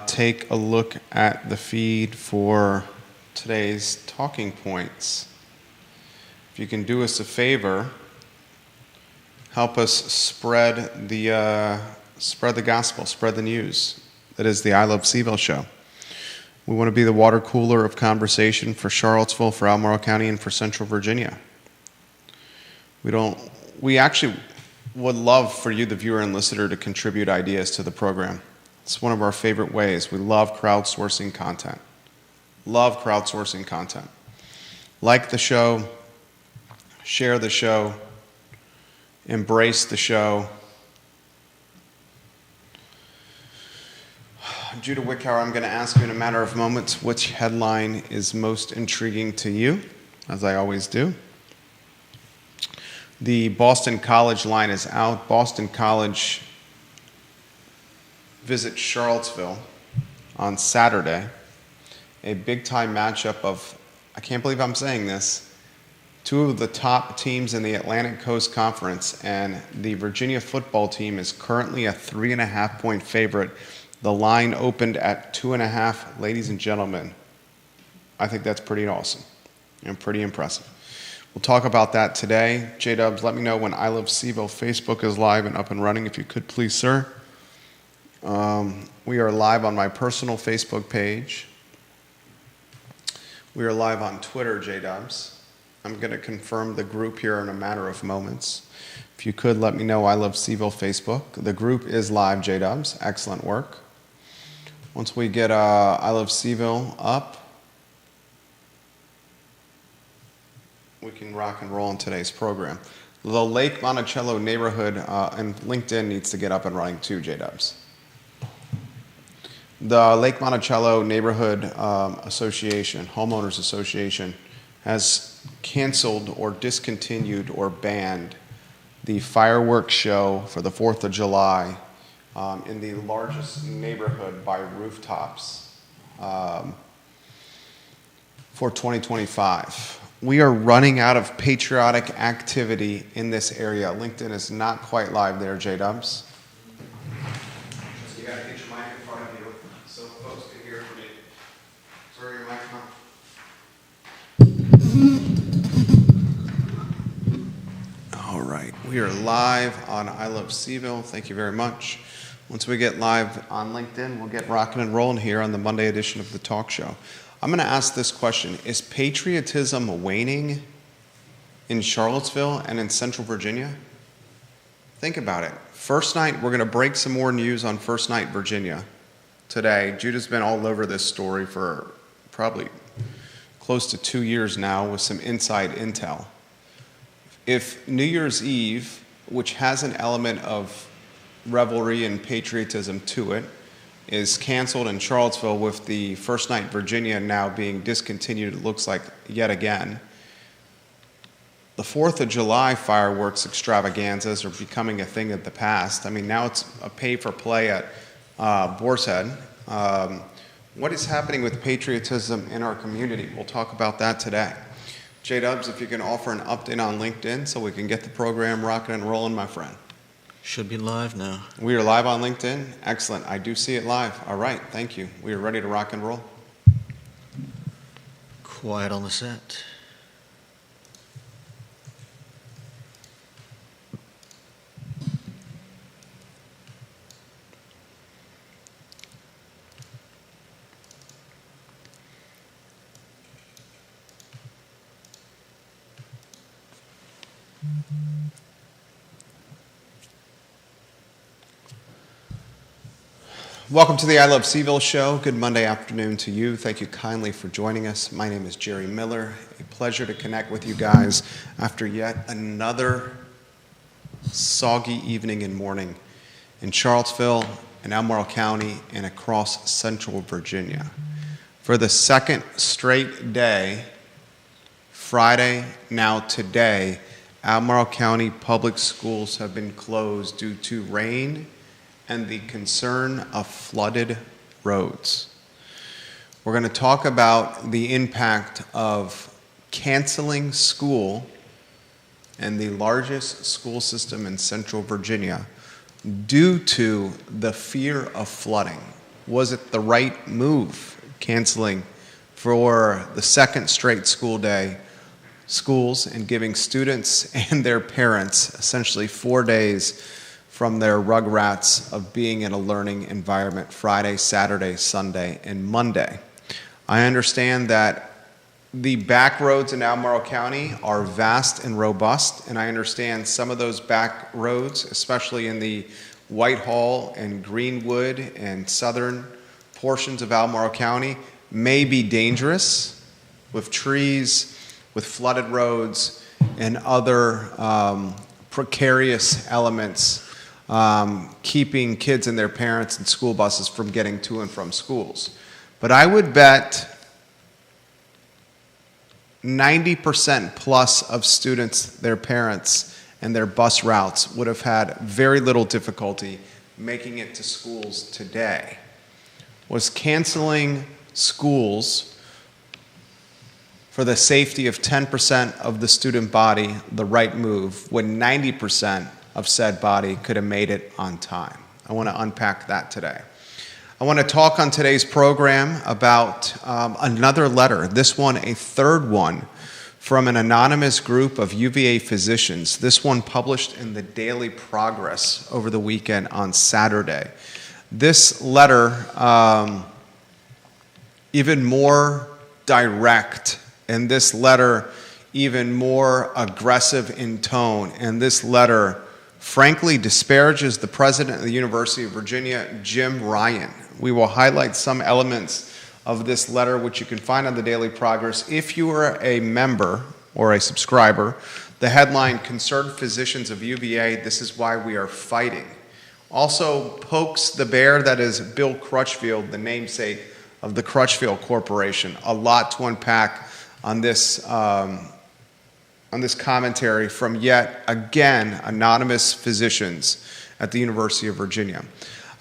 take a look at the feed for today's talking points. If you can do us a favor, help us spread the gospel, spread the news. That is the I Love CVille show. We want to be the water cooler of conversation for Charlottesville, for Albemarle County, and for Central Virginia. We actually would love for you, the viewer and listener, to contribute ideas to the program. It's one of our favorite ways. We love crowdsourcing content. Love crowdsourcing content. Like the show, share the show, embrace the show. Judah Wickhauer, I'm going to ask you in a matter of moments which headline is most intriguing to you, as I always do. The Boston College line is out. Boston College visits Charlottesville on Saturday. A big-time matchup of, I can't believe I'm saying this, two of the top teams in the Atlantic Coast Conference, and the Virginia football team is currently a 3.5-point favorite. The line opened at 2.5. Ladies and gentlemen, I think that's pretty awesome and pretty impressive. We'll talk about that today. J-Dubs, let me know when I Love CVille Facebook is live and up and running, if you could please, sir. We are live on my personal Facebook page. We are live on Twitter, J-Dubs. I'm going to confirm the group here in a matter of moments. If you could, let me know I Love CVille Facebook. The group is live, J-Dubs. Excellent work. Once we get I Love CVille up, we can rock and roll in today's program. The Lake Monticello neighborhood and LinkedIn needs to get up and running too, J-Dubs. The Lake Monticello Neighborhood Association, Homeowners Association, has canceled or discontinued or banned the fireworks show for the 4th of July in the largest neighborhood by rooftops for 2025. We are running out of patriotic activity in this area. LinkedIn is not quite live there, J-Dubs. So you got to get your mic in front of you so folks can hear from you. Sorry, your mic on. All right, we are live on I Love CVille. Thank you very much. Once we get live on LinkedIn, we'll get rocking and rolling here on the Monday edition of the talk show. I'm going to ask this question. Is patriotism waning in Charlottesville and in Central Virginia? Think about it. First Night, we're going to break some more news on First Night Virginia today. Judah's been all over this story for probably close to 2 years now with some inside intel. If New Year's Eve, which has an element of revelry and patriotism to it, is canceled in Charlottesville with the First Night Virginia now being discontinued, it looks like, yet again. The 4th of July fireworks extravaganzas are becoming a thing of the past. I mean, now it's a pay-for-play at Boar's Head. What is happening with patriotism in our community? We'll talk about that today. J-Dubs, if you can offer an update on LinkedIn so we can get the program rocking and rolling, my friend. Should be live now. We are live on LinkedIn. Excellent. I do see it live. All right. Thank you. We are ready to rock and roll. Quiet on the set. Welcome to the I Love CVille show. Good Monday afternoon to you. Thank you kindly for joining us. My name is Jerry Miller. A pleasure to connect with you guys after yet another soggy evening and morning in Charlottesville, in Albemarle County, and across Central Virginia. For the second straight day, Friday, now today, Albemarle County public schools have been closed due to rain and the concern of flooded roads. We're going to talk about the impact of canceling school and the largest school system in Central Virginia due to the fear of flooding. Was it the right move, canceling for the second straight school day schools and giving students and their parents essentially 4 days from their rugrats of being in a learning environment Friday, Saturday, Sunday, and Monday? I understand that the back roads in Albemarle County are vast and robust, and I understand some of those back roads, especially in the Whitehall and Greenwood and southern portions of Albemarle County, may be dangerous with trees, with flooded roads, and other precarious elements keeping kids and their parents and school buses from getting to and from schools. But I would bet 90% plus of students, their parents, and their bus routes would have had very little difficulty making it to schools today. Was canceling schools for the safety of 10% of the student body the right move when 90% of said body could have made it on time? I want to unpack that today. I want to talk on today's program about another letter, this one a third one, from an anonymous group of UVA physicians, this one published in the Daily Progress over the weekend on Saturday. This letter, even more direct, and this letter even more aggressive in tone, and this letter frankly disparages the president of the University of Virginia, Jim Ryan. We will highlight some elements of this letter, which you can find on the Daily Progress. If you are a member or a subscriber, the headline, Concerned Physicians of UVA, This is Why We Are Fighting, also pokes the bear that is Bill Crutchfield, the namesake of the Crutchfield Corporation. A lot to unpack on this commentary from yet again anonymous physicians at the University of Virginia.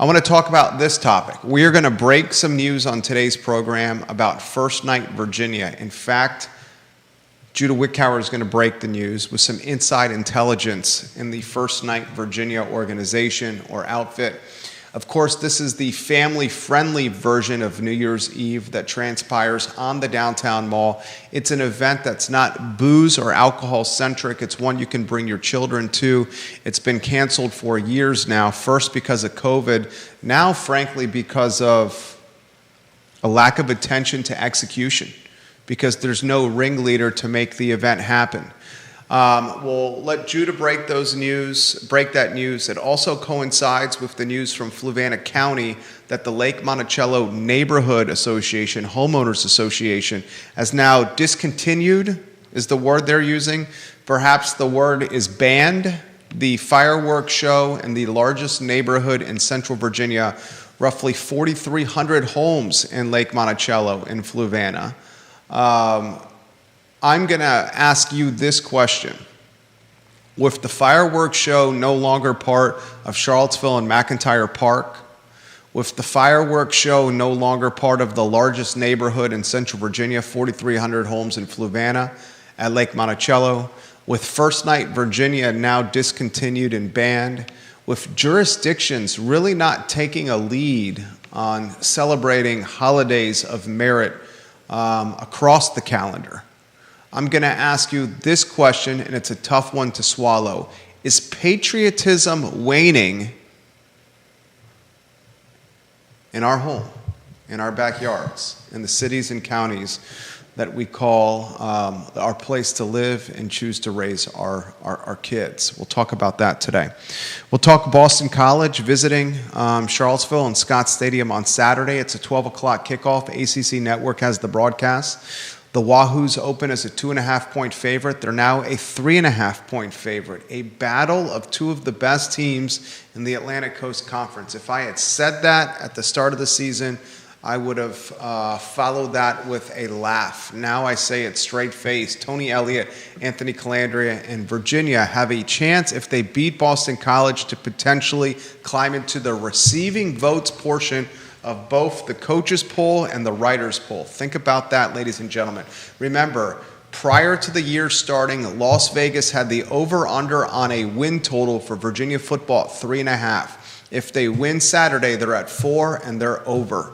I want to talk about this topic. We are going to break some news on today's program about First Night Virginia. In fact, Judah Wickower is going to break the news with some inside intelligence in the First Night Virginia organization or outfit. Of course, this is the family-friendly version of New Year's Eve that transpires on the downtown mall. It's an event that's not booze or alcohol-centric. It's one you can bring your children to. It's been canceled for years now, first because of COVID, now, frankly, because of a lack of attention to execution, because there's no ringleader to make the event happen. We'll let Judah break that news. It also coincides with the news from Fluvanna County that the Lake Monticello Neighborhood Association, Homeowners Association, has now discontinued, is the word they're using. Perhaps the word is banned. The fireworks show in the largest neighborhood in Central Virginia, roughly 4,300 homes in Lake Monticello in Fluvanna. I'm going to ask you this question. With the fireworks show no longer part of Charlottesville and McIntyre Park, with the fireworks show no longer part of the largest neighborhood in Central Virginia, 4,300 homes in Fluvanna at Lake Monticello, with First Night Virginia now discontinued and banned, with jurisdictions really not taking a lead on celebrating holidays of merit across the calendar, I'm going to ask you this question, and it's a tough one to swallow. Is patriotism waning in our home, in our backyards, in the cities and counties that we call our place to live and choose to raise our kids? We'll talk about that today. We'll talk Boston College visiting Charlottesville and Scott Stadium on Saturday. It's a 12 o'clock kickoff. ACC Network has the broadcast. The Wahoos open as a 2.5-point favorite. They're now a 3.5-point favorite. A battle of two of the best teams in the Atlantic Coast Conference. If I had said that at the start of the season, I would have followed that with a laugh. Now I say it straight-faced. Tony Elliott, Anthony Calandria, and Virginia have a chance, if they beat Boston College, to potentially climb into the receiving votes portion of both the coaches poll and the writers poll. Think about that, ladies and gentlemen. Remember, prior to the year starting, Las Vegas had the over-under on a win total for Virginia football at 3.5. If they win Saturday, they're at 4 and they're over.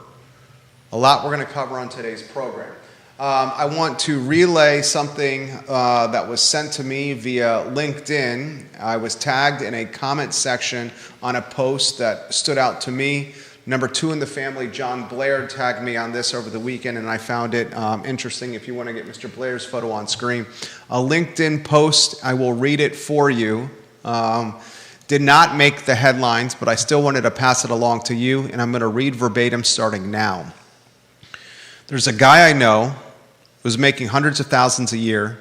A lot we're going to cover on today's program. I want to relay something that was sent to me via LinkedIn. I was tagged in a comment section on a post that stood out to me. Number 2 in the family, John Blair, tagged me on this over the weekend, and I found it interesting. If you want to get Mr. Blair's photo on screen. A LinkedIn post, I will read it for you. Did not make the headlines, but I still wanted to pass it along to you, and I'm going to read verbatim starting now. There's a guy I know who's making hundreds of thousands a year,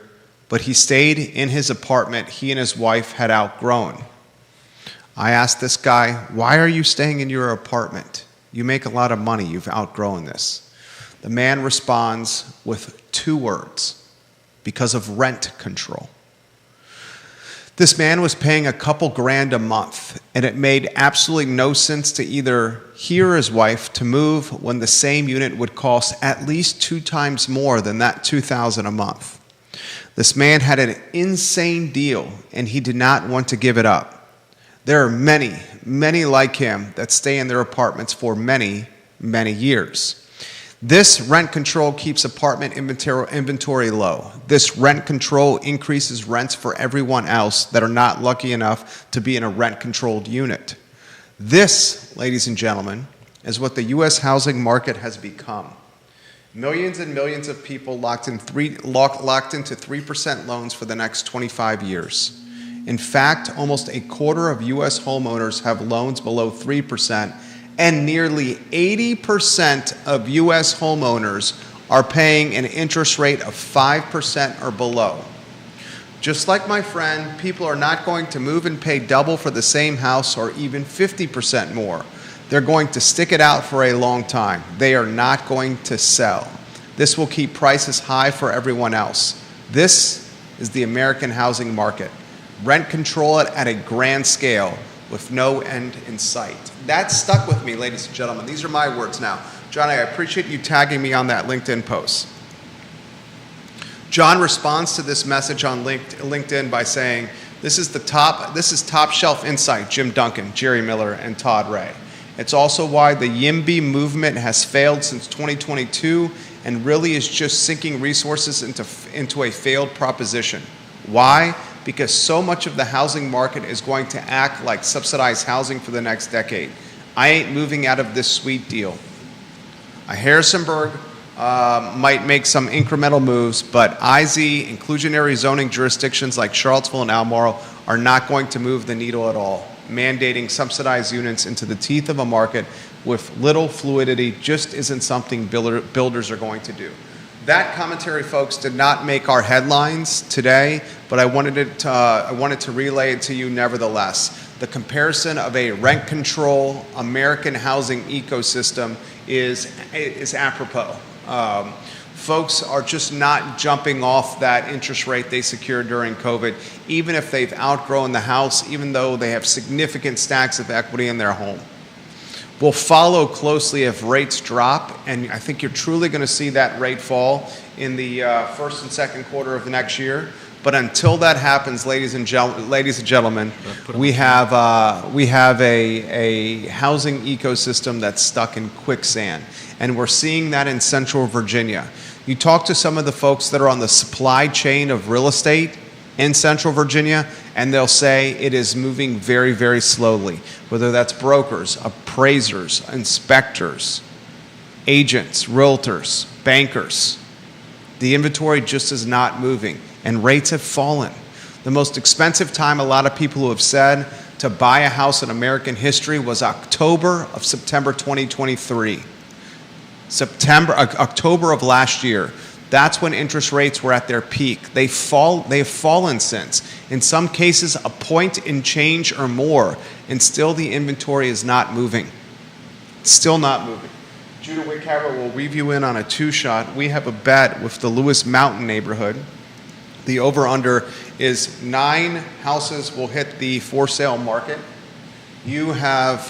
but he stayed in his apartment he and his wife had outgrown. I asked this guy, why are you staying in your apartment? You make a lot of money. You've outgrown this. The man responds with 2 words, because of rent control. This man was paying a couple grand a month, and it made absolutely no sense to either he or his wife to move when the same unit would cost at least 2 times more than that $2,000 a month. This man had an insane deal, and he did not want to give it up. There are many, many like him that stay in their apartments for many, many years. This rent control keeps apartment inventory low. This rent control increases rents for everyone else that are not lucky enough to be in a rent-controlled unit. This, ladies and gentlemen, is what the U.S. housing market has become. Millions and millions of people locked into 3% loans for the next 25 years. In fact, almost a quarter of U.S. homeowners have loans below 3%, and nearly 80% of U.S. homeowners are paying an interest rate of 5% or below. Just like my friend, people are not going to move and pay double for the same house or even 50% more. They're going to stick it out for a long time. They are not going to sell. This will keep prices high for everyone else. This is the American housing market. Rent control it at a grand scale with no end in sight. That stuck with me, ladies and gentlemen. These are my words now. John, I appreciate you tagging me on that LinkedIn post. John responds to this message on LinkedIn by saying, this is top shelf insight, Jim Duncan, Jerry Miller, and Todd Ray. It's also why the YIMBY movement has failed since 2022 and really is just sinking resources into a failed proposition. Why? Because so much of the housing market is going to act like subsidized housing for the next decade. I ain't moving out of this sweet deal. Harrisonburg might make some incremental moves, but IZ, inclusionary zoning jurisdictions like Charlottesville and Albemarle, are not going to move the needle at all. Mandating subsidized units into the teeth of a market with little fluidity just isn't something builders are going to do. That commentary, folks, did not make our headlines today, but I wanted to relay it to you nevertheless. The comparison of a rent control American housing ecosystem is apropos. Folks are just not jumping off that interest rate they secured during COVID, even if they've outgrown the house, even though they have significant stacks of equity in their home. We'll follow closely if rates drop, and I think you're truly going to see that rate fall in the first and second quarter of the next year. But until that happens, ladies and gentlemen, we have a housing ecosystem that's stuck in quicksand, and we're seeing that in Central Virginia. You talk to some of the folks that are on the supply chain of real estate in Central Virginia, and they'll say it is moving very, very slowly, whether that's brokers, appraisers, inspectors, agents, realtors, bankers. The inventory just is not moving, and rates have fallen. The most expensive time a lot of people who have said to buy a house in American history was September 2023. October of last year. That's when interest rates were at their peak. They've fallen since. In some cases, a point in change or more, and still the inventory is not moving. Still not moving. Judah Wickhaver will weave you in on a 2-shot. We have a bet with the Lewis Mountain neighborhood. The over-under is 9 houses will hit the for-sale market. You have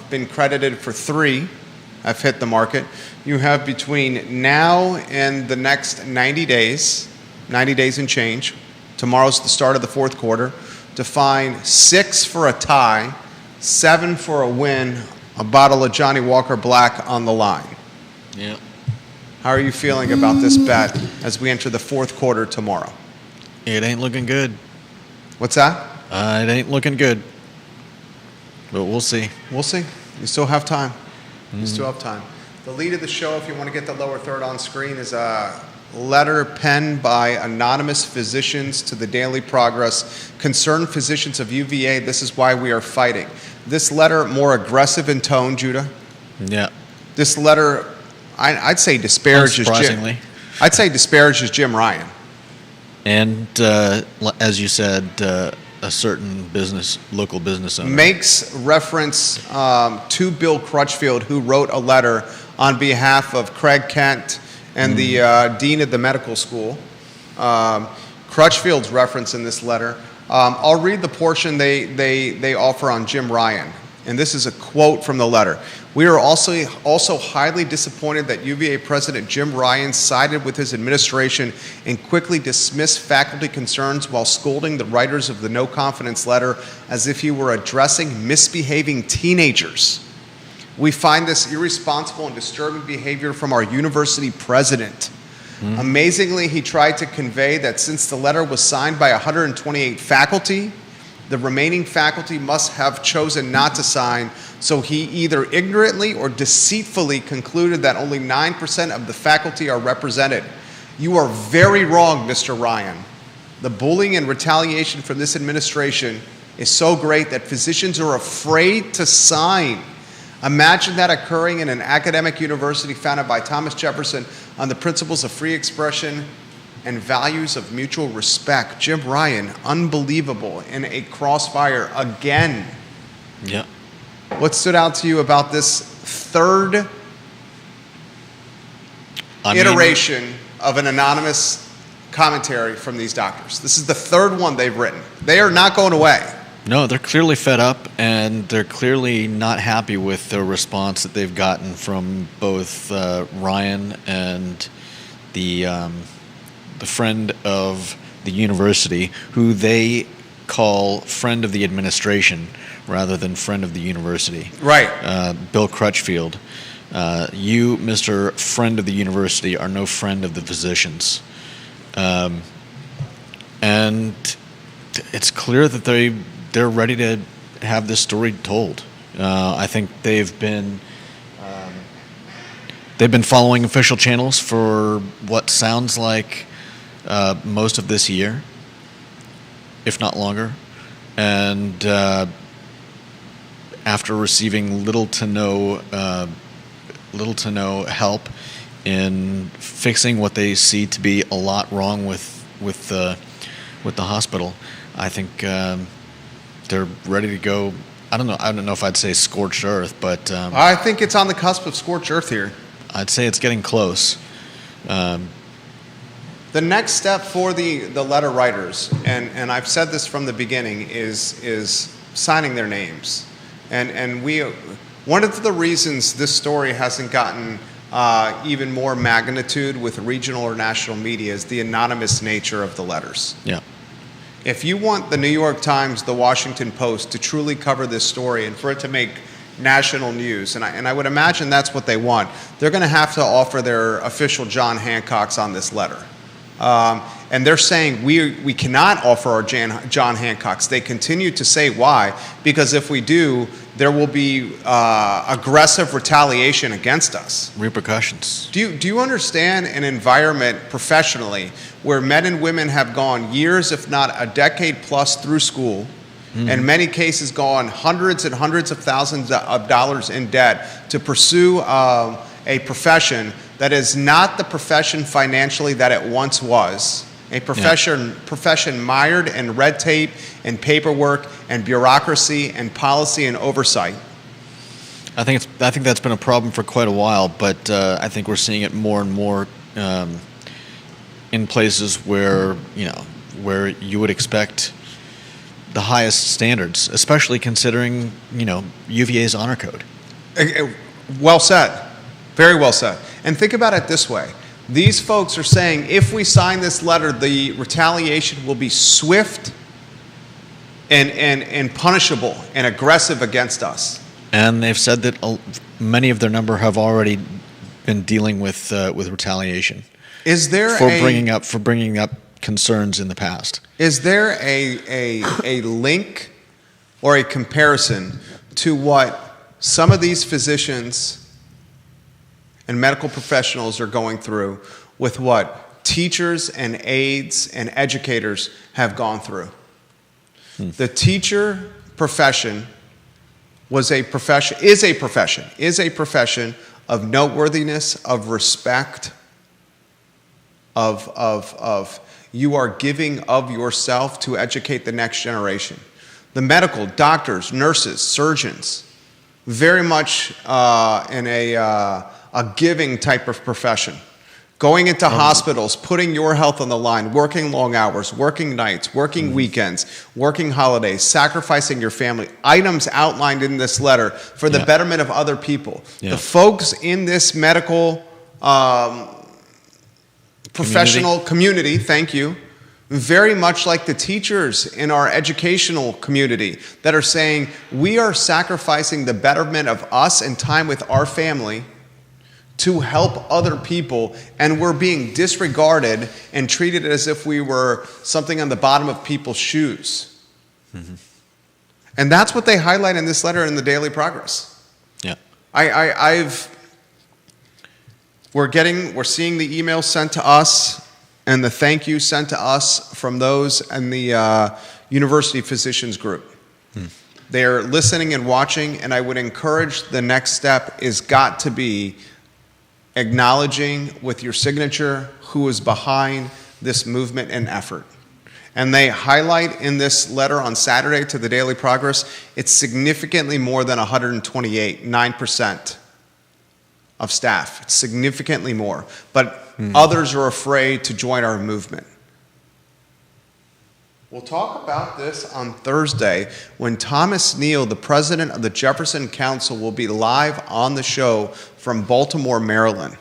been credited for 3 have hit the market. You have between now and the next 90 days and change, tomorrow's the start of the fourth quarter, to find 6 for a tie, 7 for a win, a bottle of Johnny Walker Black on the line. Yeah. How are you feeling about this bet as we enter the fourth quarter tomorrow? It ain't looking good. What's that? It ain't looking good. But we'll see. We'll see. You still have time. You still have time. The lead of the show, if you want to get the lower third on screen, is a letter penned by anonymous physicians to the Daily Progress. Concerned physicians of UVA, this is why we are fighting. This letter, more aggressive in tone, Judah. Yeah. This letter, I'd say disparages Unsurprisingly. I'd say disparages Jim Ryan. And as you said, a certain local business owner. Makes reference to Bill Crutchfield, who wrote a letter on behalf of Craig Kent and the dean of the medical school. Crutchfield's reference in this letter. I'll read the portion they offer on Jim Ryan. And this is a quote from the letter. We are also highly disappointed that UVA President Jim Ryan sided with his administration and quickly dismissed faculty concerns while scolding the writers of the no confidence letter as if he were addressing misbehaving teenagers. We find this irresponsible and disturbing behavior from our university president. Amazingly, he tried to convey that since the letter was signed by 128 faculty, the remaining faculty must have chosen not to sign, so he either ignorantly or deceitfully concluded that only 9% of the faculty are represented. You are very wrong, Mr. Ryan. The bullying and retaliation from this administration is so great that physicians are afraid to sign. Imagine that occurring in an academic university founded by Thomas Jefferson on the principles of free expression and values of mutual respect. Jim Ryan, unbelievable, in a crossfire again. Yeah. What stood out to you about this third iteration of an anonymous commentary from these doctors? This is the third one they've written. They are not going away. No, they're clearly fed up, and they're clearly not happy with the response that they've gotten from both Ryan and the friend of the university, who they call friend of the administration rather than friend of the university. Right. Bill Crutchfield. You, Mr. Friend of the University, are no friend of the physicians. And it's clear that they're ready to have this story told. I think they've been following official channels for what sounds like most of this year, if not longer, and after receiving little to no help in fixing what they see to be a lot wrong with the hospital, I think they're ready to go. I don't know if I'd say scorched earth, but I think it's on the cusp of scorched earth here. I'd say it's getting close. The next step for the letter writers, and I've said this from the beginning, is signing their names. And one of the reasons this story hasn't gotten even more magnitude with regional or national media is the anonymous nature of the letters. Yeah. If you want the New York Times, the Washington Post to truly cover this story and for it to make national news, and I would imagine that's what they want, they're going to have to offer their official John Hancocks on this letter. And they're saying we cannot offer our John Hancocks. They continue to say why, because if we do, there will be aggressive retaliation against us. Repercussions. Do you understand an environment professionally where men and women have gone years, if not a decade plus, through school, in many cases gone hundreds and hundreds of thousands of dollars in debt to pursue a profession that is not the profession financially that it once was, a profession mired in red tape and paperwork and bureaucracy and policy and oversight? I think that's been a problem for quite a while, but I think we're seeing it more and more in places where you would expect the highest standards, especially considering UVA's honor code. Well said. Very well said. And think about it this way. These folks are saying if we sign this letter, the retaliation will be swift and punishable and aggressive against us. And they've said that many of their number have already been dealing with retaliation. Is there for bringing up concerns in the past? Is there a link or a comparison to what some of these physicians and medical professionals are going through with what teachers and aides and educators have gone through? The teacher profession is a profession of noteworthiness, of respect, of you are giving of yourself to educate the next generation. The medical, doctors, nurses, surgeons, very much in a giving type of profession. Going into hospitals, putting your health on the line, working long hours, working nights, working weekends, working holidays, sacrificing your family. Items outlined in this letter for the betterment of other people. The folks in this medical professional community, thank you, very much like the teachers in our educational community that are saying, we are sacrificing the betterment of us and time with our family to help other people, and we're being disregarded and treated as if we were something on the bottom of people's shoes. Mm-hmm. And that's what they highlight in this letter in the Daily Progress. Yeah. We're seeing the emails sent to us and the thank you sent to us from those in the University Physicians Group. They are listening and watching, and I would encourage the next step is got to be acknowledging with your signature who is behind this movement and effort. And they highlight in this letter on Saturday to the Daily Progress, it's significantly more than 128, 9% of staff. It's significantly more. But others are afraid to join our movement. We'll talk about this on Thursday when Thomas Neal, the president of the Jefferson Council, will be live on the show from Baltimore, Maryland.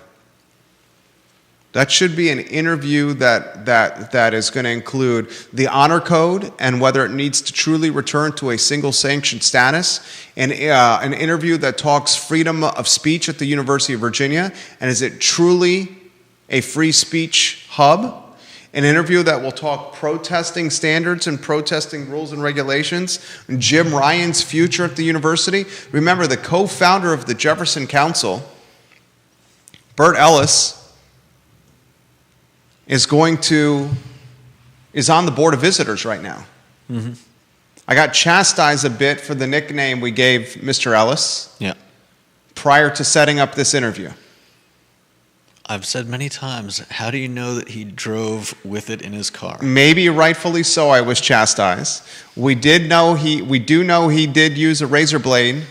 That should be an interview that is going to include the honor code and whether it needs to truly return to a single sanctioned status, and an interview that talks freedom of speech at the University of Virginia, and is it truly a free speech hub? An interview that will talk protesting standards and protesting rules and regulations, Jim Ryan's future at the university. Remember, the co-founder of the Jefferson Council, Bert Ellis, is on the Board of Visitors right now. Mm-hmm. I got chastised a bit for the nickname we gave Mr. Ellis prior to setting up this interview. I've said many times, how do you know that he drove with it in his car? Maybe rightfully so, I was chastised. We do know he did use a razor blade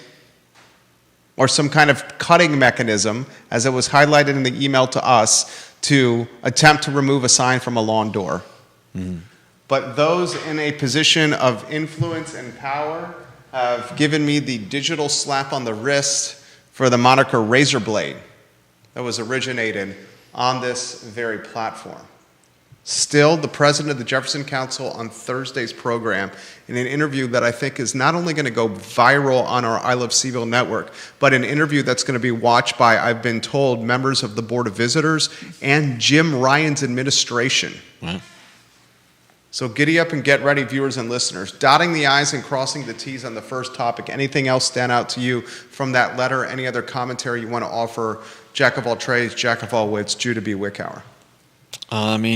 or some kind of cutting mechanism, as it was highlighted in the email to us, to attempt to remove a sign from a lawn door. Mm-hmm. But those in a position of influence and power have given me the digital slap on the wrist for the moniker razor blade that was originated on this very platform. Still, the president of the Jefferson Council on Thursday's program, in an interview that I think is not only going to go viral on our I Love CVille network, but an interview that's going to be watched by, I've been told, members of the Board of Visitors and Jim Ryan's administration. Wow. So giddy up and get ready, viewers and listeners. Dotting the I's and crossing the T's on the first topic. Anything else stand out to you from that letter? Any other commentary you want to offer? Jack of all trades, Jack of all wits, Judah B. Wickower.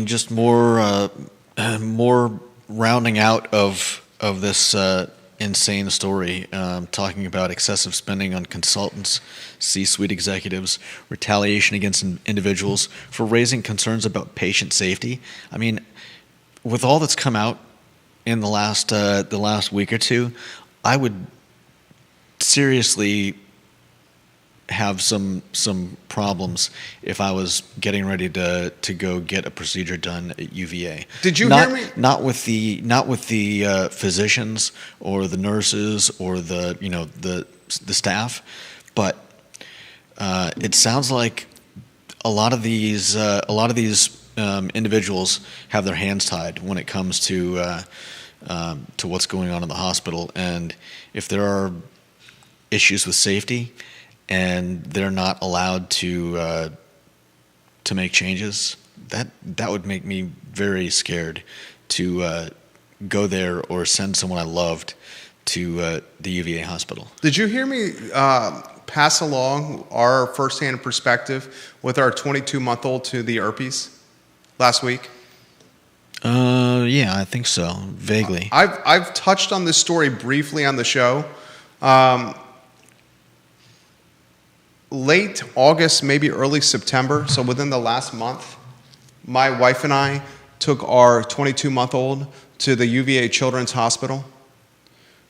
Just more rounding out of this insane story, talking about excessive spending on consultants, C-suite executives, retaliation against individuals for raising concerns about patient safety. I mean, with all that's come out in the last week or two, I would seriously have some problems if I was getting ready to go get a procedure done at UVA. Did you hear me? Not with the physicians or the nurses or the staff, but it sounds like a lot of these individuals have their hands tied when it comes to to what's going on in the hospital. And if there are issues with safety and they're not allowed to make changes, that would make me very scared to go there or send someone I loved to the UVA hospital. Did you hear me pass along our firsthand perspective with our 22-month-old to the Erpies last week? Yeah, I think so, vaguely. I've touched on this story briefly on the show. Late August, maybe early September, so within the last month, my wife and I took our 22-month-old to the UVA Children's Hospital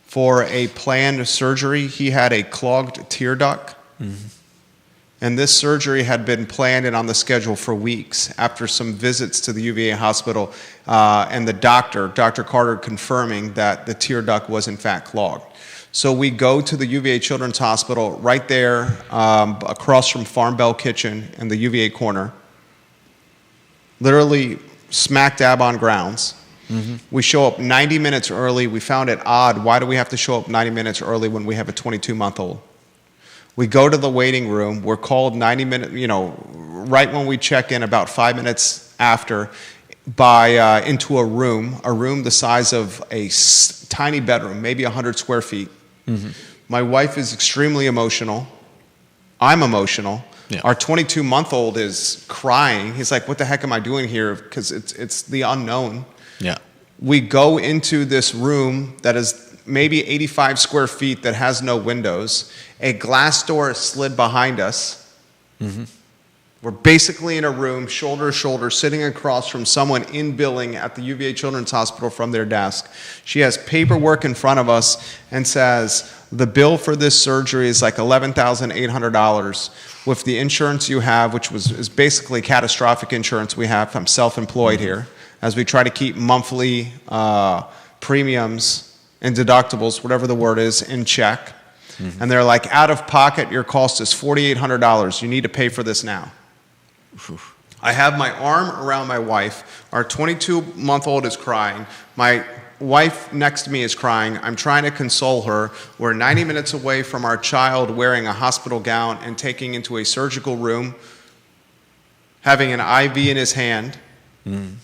for a planned surgery. He had a clogged tear duct. Mm-hmm. And this surgery had been planned and on the schedule for weeks after some visits to the UVA hospital and the doctor, Dr. Carter, confirming that the tear duct was in fact clogged. So we go to the UVA Children's Hospital right there across from Farm Bell Kitchen in the UVA corner, literally smack dab on grounds. Mm-hmm. We show up 90 minutes early. We found it odd. Why do we have to show up 90 minutes early when we have a 22-month-old? We go to the waiting room. We're called 90 minutes, right when we check in, about 5 minutes after, into a room the size of a tiny bedroom, maybe 100 square feet. Mm-hmm. My wife is extremely emotional. I'm emotional. Yeah. Our 22-month-old is crying. He's like, what the heck am I doing here? Because it's the unknown. Yeah. We go into this room that is maybe 85 square feet that has no windows. A glass door is slid behind us. Mm-hmm. We're basically in a room, shoulder to shoulder, sitting across from someone in billing at the UVA Children's Hospital from their desk. She has paperwork in front of us and says, the bill for this surgery is like $11,800 with the insurance you have, which is basically catastrophic insurance we have. I'm self-employed here, as we try to keep monthly premiums and deductibles, whatever the word is, in check. Mm-hmm. And they're like, out of pocket, your cost is $4,800. You need to pay for this now. Oof. I have my arm around my wife. Our 22-month-old is crying. My wife next to me is crying. I'm trying to console her. We're 90 minutes away from our child wearing a hospital gown and taking into a surgical room, having an IV in his hand. Mm.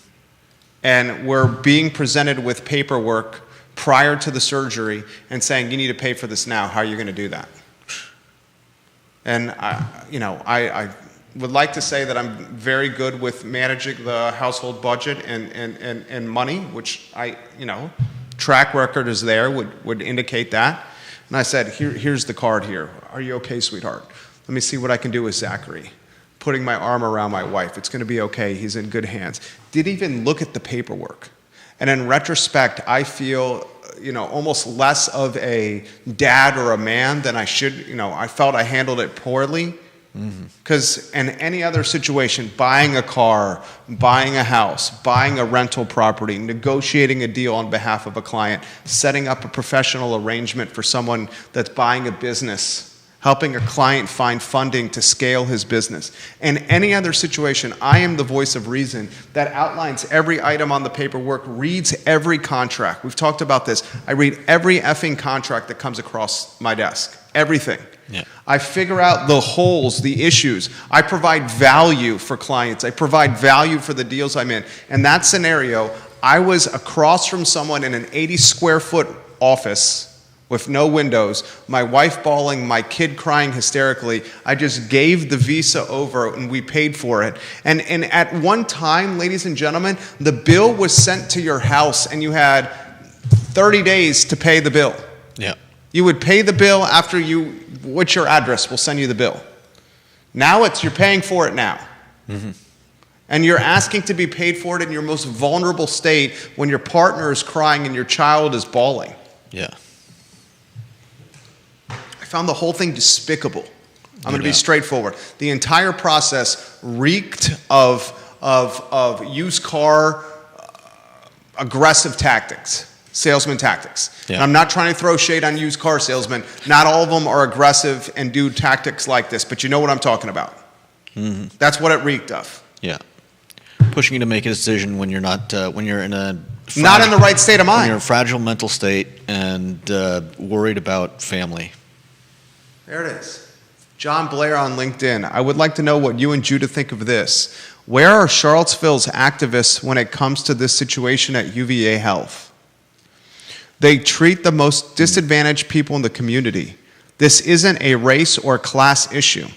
And we're being presented with paperwork prior to the surgery and saying, you need to pay for this now. How are you going to do that? And I would like to say that I'm very good with managing the household budget and money, which track record is there, would indicate that. And I said, here's the card here. Are you okay, sweetheart? Let me see what I can do with Zachary. Putting my arm around my wife. It's going to be okay. He's in good hands. Didn't even look at the paperwork. And in retrospect, I feel, almost less of a dad or a man than I should. I felt I handled it poorly. Because in any other situation, buying a car, buying a house, buying a rental property, negotiating a deal on behalf of a client, setting up a professional arrangement for someone that's buying a business, helping a client find funding to scale his business. In any other situation, I am the voice of reason that outlines every item on the paperwork, reads every contract. We've talked about this. I read every effing contract that comes across my desk. Everything. Yeah. I figure out the holes, the issues. I provide value for clients. I provide value for the deals I'm in. In that scenario, I was across from someone in an 80 square foot office with no windows, my wife bawling, my kid crying hysterically. I just gave the visa over and we paid for it. And at one time, ladies and gentlemen, the bill was sent to your house and you had 30 days to pay the bill. Yeah. You would pay the bill after what's your address? We'll send you the bill. Now you're paying for it now. Mm-hmm. And you're asking to be paid for it in your most vulnerable state when your partner is crying and your child is bawling. Yeah. I found the whole thing despicable. I'm going to be straightforward. The entire process reeked of used car aggressive tactics. Salesman tactics. Yeah. And I'm not trying to throw shade on used car salesmen. Not all of them are aggressive and do tactics like this, but you know what I'm talking about. Mm-hmm. That's what it reeked of. Yeah. Pushing you to make a decision when you're not, when you're in a not in the right state of when you're in mind. a fragile mental state and worried about family. There it is. John Blair on LinkedIn. I would like to know what you and Judah think of this. Where are Charlottesville's activists when it comes to this situation at UVA Health? They treat the most disadvantaged people in the community. This isn't a race or class issue.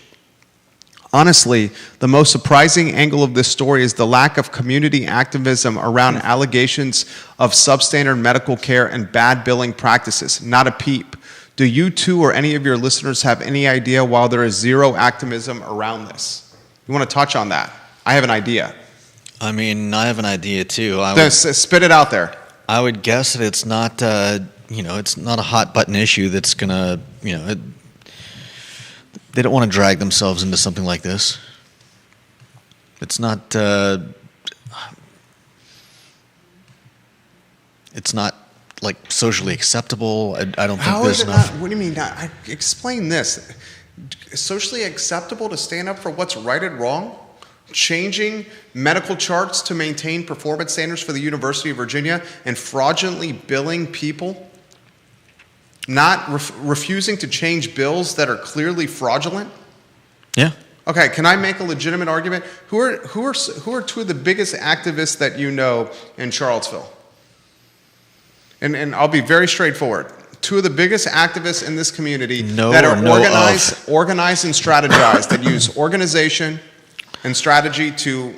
Honestly, the most surprising angle of this story is the lack of community activism around allegations of substandard medical care and bad billing practices. Not a peep. Do you two or any of your listeners have any idea why there is zero activism around this? You want to touch on that? I have an idea. I mean, I have an idea too. Spit it out there. I would guess that it's not, it's not a hot button issue that's gonna, they don't want to drag themselves into something like this. It's not. It's not like socially acceptable. I don't think How there's is it enough. not? What do you mean? Explain this. Socially acceptable to stand up for what's right and wrong? Changing medical charts to maintain performance standards for the University of Virginia and fraudulently billing people? Not refusing to change bills that are clearly fraudulent? Yeah. Okay, can I make a legitimate argument? Who are two of the biggest activists that you know in Charlottesville? And I'll be very straightforward. Two of the biggest activists in this community that are organized and strategized, that use organization and strategy to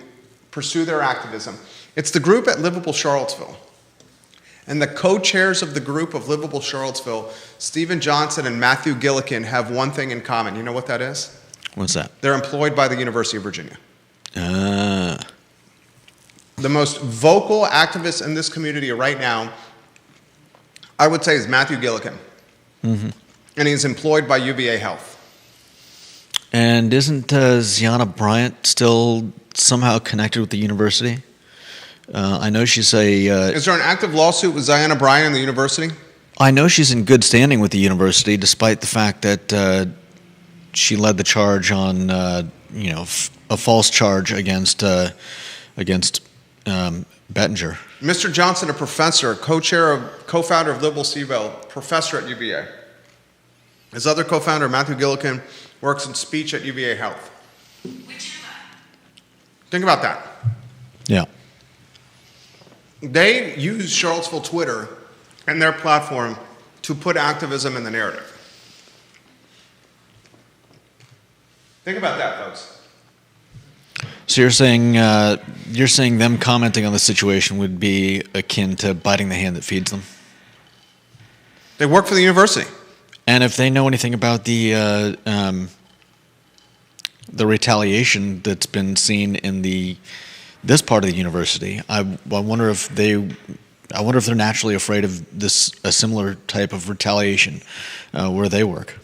pursue their activism. It's the group at Livable Charlottesville. And the co-chairs of the group of Livable Charlottesville, Stephen Johnson and Matthew Gillikin, have one thing in common. You know what that is? What's that? They're employed by the University of Virginia. Ah. The most vocal activist in this community right now, I would say, is Matthew Gillikin. Mm-hmm. And he's employed by UVA Health. And isn't Ziana Bryant still somehow connected with the university? I know she's a. Is there an active lawsuit with Ziana Bryant and the university? I know she's in good standing with the university, despite the fact that she led the charge on, a false charge against Bettinger. Mr. Johnson, a professor, co-founder of Livable Seville, professor at UVA. His other co-founder, Matthew Gillikin, works in speech at UVA Health. Think about that. Yeah. They use Charlottesville Twitter and their platform to put activism in the narrative. Think about that, folks. So you're saying them commenting on the situation would be akin to biting the hand that feeds them? They work for the university. And if they know anything about the retaliation that's been seen in this part of the university, I wonder if they're naturally afraid of a similar type of retaliation where they work.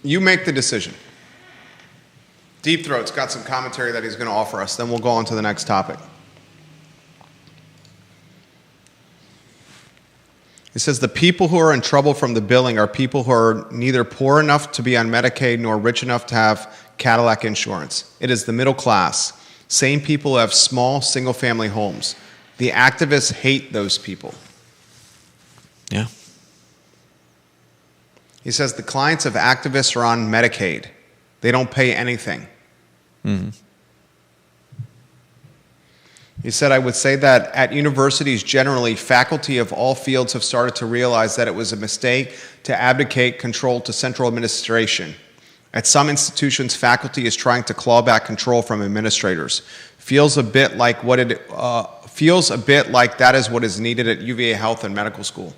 You make the decision. Deep Throat's got some commentary that he's going to offer us. Then we'll go on to the next topic. He says the people who are in trouble from the billing are people who are neither poor enough to be on Medicaid nor rich enough to have Cadillac insurance. It is the middle class. Same people who have small single-family homes. The activists hate those people. Yeah. He says the clients of activists are on Medicaid. They don't pay anything. Mm-hmm. He said, I would say that at universities generally, faculty of all fields have started to realize that it was a mistake to abdicate control to central administration. At some institutions, faculty is trying to claw back control from administrators. Feels a bit like that is what is needed at UVA Health and Medical School.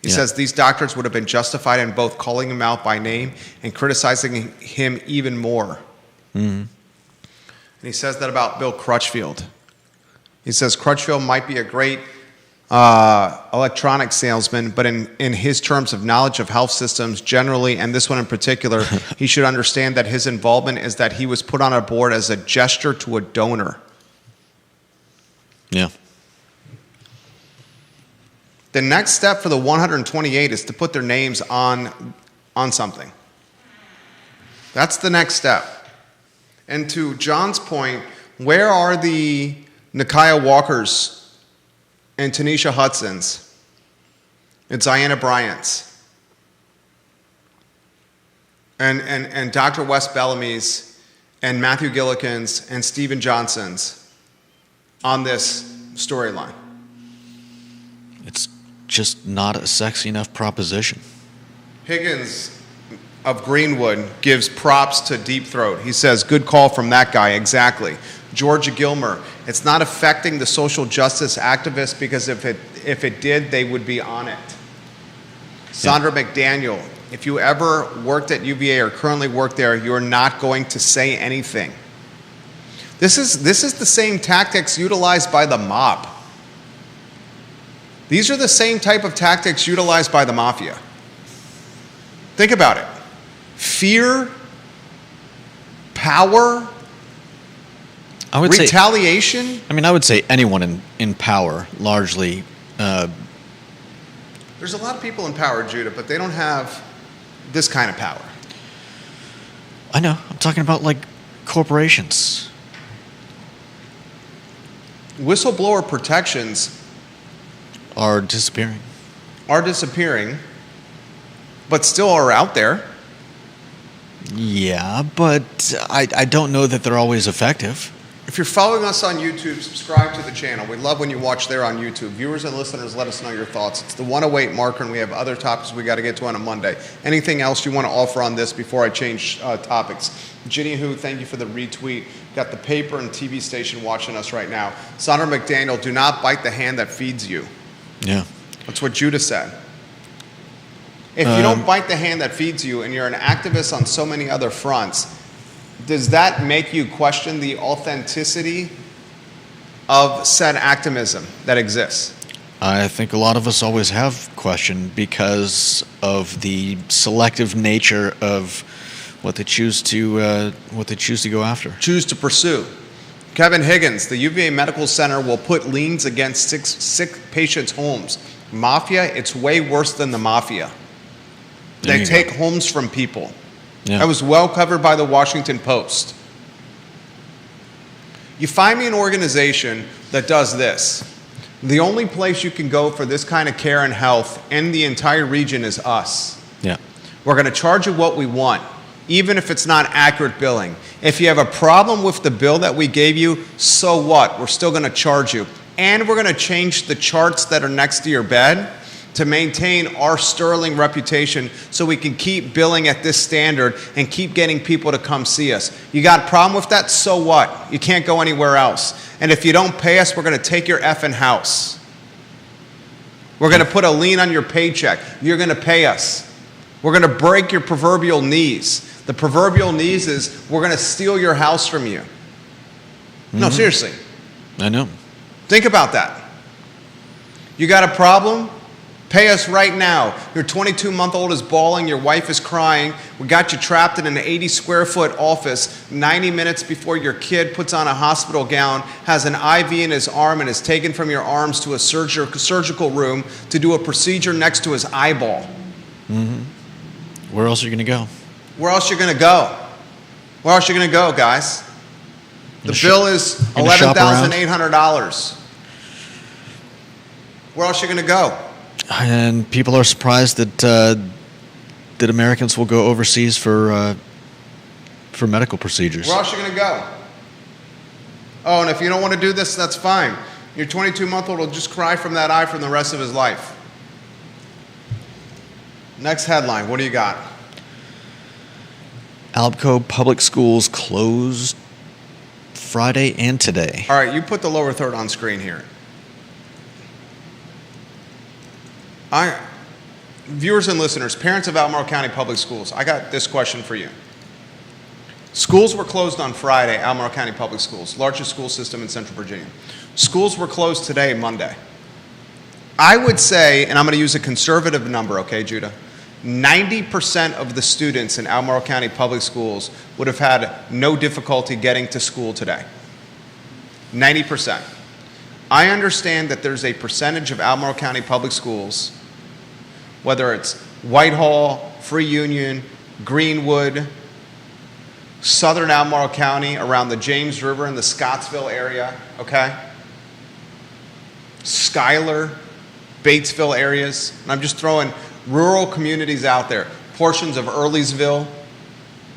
He says these doctors would have been justified in both calling him out by name and criticizing him even more. Mm-hmm. And he says that about Bill Crutchfield. He says Crutchfield might be a great electronic salesman, but in his terms of knowledge of health systems generally, and this one in particular, he should understand that his involvement is that he was put on a board as a gesture to a donor. Yeah. The next step for the 128 is to put their names on something. That's the next step. And to John's point, where are the Nakia Walkers and Tanisha Hudsons and Diana Bryant's and Dr. Wes Bellamy's and Matthew Gillikin's and Stephen Johnson's on this storyline? It's just not a sexy enough proposition. Higgins of Greenwood gives props to Deep Throat. He says, good call from that guy, exactly. Georgia Gilmer, it's not affecting the social justice activists because if it did, they would be on it. Sandra McDaniel, if you ever worked at UVA or currently work there, you're not going to say anything. This is the same tactics utilized by the mob. These are the same type of tactics utilized by the mafia. Think about it. Fear, power, retaliation. I would say anyone in power, largely. There's a lot of people in power, Judah, but they don't have this kind of power. I know. I'm talking about like corporations. Whistleblower protections Are disappearing. But still are out there. Yeah, but I don't know that they're always effective. If you're following us on YouTube, subscribe to the channel. We love when you watch there on YouTube. Viewers and listeners, let us know your thoughts. It's the 108 marker, and we have other topics we got to get to on a Monday. Anything else you want to offer on this before I change topics? Ginny Who, thank you for the retweet. Got the paper and TV station watching us right now. Sandra McDaniel, do not bite the hand that feeds you. Yeah. That's what Judah said. If you don't bite the hand that feeds you and you're an activist on so many other fronts, does that make you question the authenticity of said activism that exists? I think a lot of us always have questioned because of the selective nature of what they choose to go after. Choose to pursue. Kevin Higgins, the UVA Medical Center will put liens against sick patients' homes. Mafia, it's way worse than the mafia. They take homes from people. Yeah. That was well covered by the Washington Post. You find me an organization that does this. The only place you can go for this kind of care and health in the entire region is us. Yeah. We're going to charge you what we want, even if it's not accurate billing. If you have a problem with the bill that we gave you, so what? We're still going to charge you. And we're going to change the charts that are next to your bed to maintain our sterling reputation so we can keep billing at this standard and keep getting people to come see us. You got a problem with that? So what? You can't go anywhere else. And if you don't pay us, we're going to take your effing house. We're going to put a lien on your paycheck. You're going to pay us. We're going to break your proverbial knees. The proverbial knees is we're going to steal your house from you. No, seriously. I know. Think about that. You got a problem? Pay us right now. Your 22-month-old is bawling. Your wife is crying. We got you trapped in an 80-square-foot office 90 minutes before your kid puts on a hospital gown, has an IV in his arm, and is taken from your arms to a surgical room to do a procedure next to his eyeball. Mm-hmm. Where else are you going to go? Where else are you going to go? Where else are you going to go, guys? The bill is $11,800. Where else are you going to go? And people are surprised that Americans will go overseas for medical procedures. Where else are you going to go? Oh, and if you don't want to do this, that's fine. Your 22-month-old will just cry from that eye for the rest of his life. Next headline. What do you got? Albico Public Schools closed Friday and today. All right, you put the lower third on screen here. Viewers and listeners, parents of Albemarle County Public Schools, I got this question for you. Schools were closed on Friday, Albemarle County Public Schools, largest school system in Central Virginia. Schools were closed today, Monday. I would say, and I'm going to use a conservative number, okay, Judah? 90% of the students in Albemarle County Public Schools would have had no difficulty getting to school today. 90%. I understand that there's a percentage of Albemarle County Public Schools, whether it's Whitehall, Free Union, Greenwood, southern Albemarle County, around the James River in the Scottsville area, okay? Schuyler, Batesville areas. And I'm just throwing rural communities out there. Portions of Earlysville,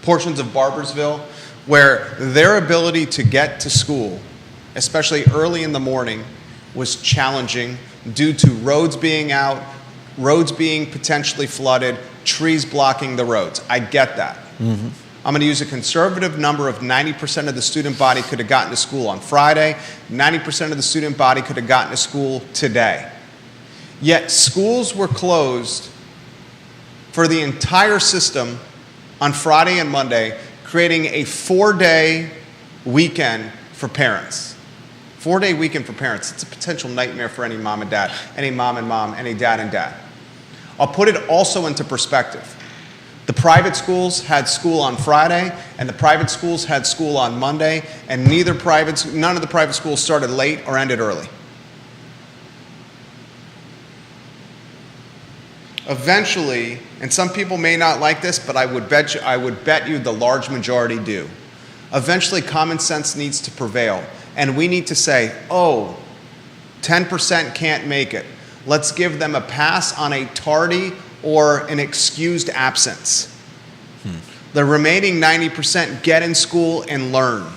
portions of Barbersville, where their ability to get to school, especially early in the morning, was challenging due to roads being out, roads being potentially flooded, trees blocking the roads. I get that. Mm-hmm. I'm going to use a conservative number of 90% of the student body could have gotten to school on Friday, 90% of the student body could have gotten to school today. Yet schools were closed for the entire system on Friday and Monday, creating a 4-day weekend for parents. 4-day weekend for parents. It's a potential nightmare for any mom and dad, any mom and mom, any dad and dad. I'll put it also into perspective. The private schools had school on Friday, and the private schools had school on Monday, and none of the private schools started late or ended early. Eventually, and some people may not like this, but I would bet you the large majority do. Eventually, common sense needs to prevail, and we need to say, 10% can't make it. Let's give them a pass on a tardy or an excused absence. The remaining 90% get in school and learn.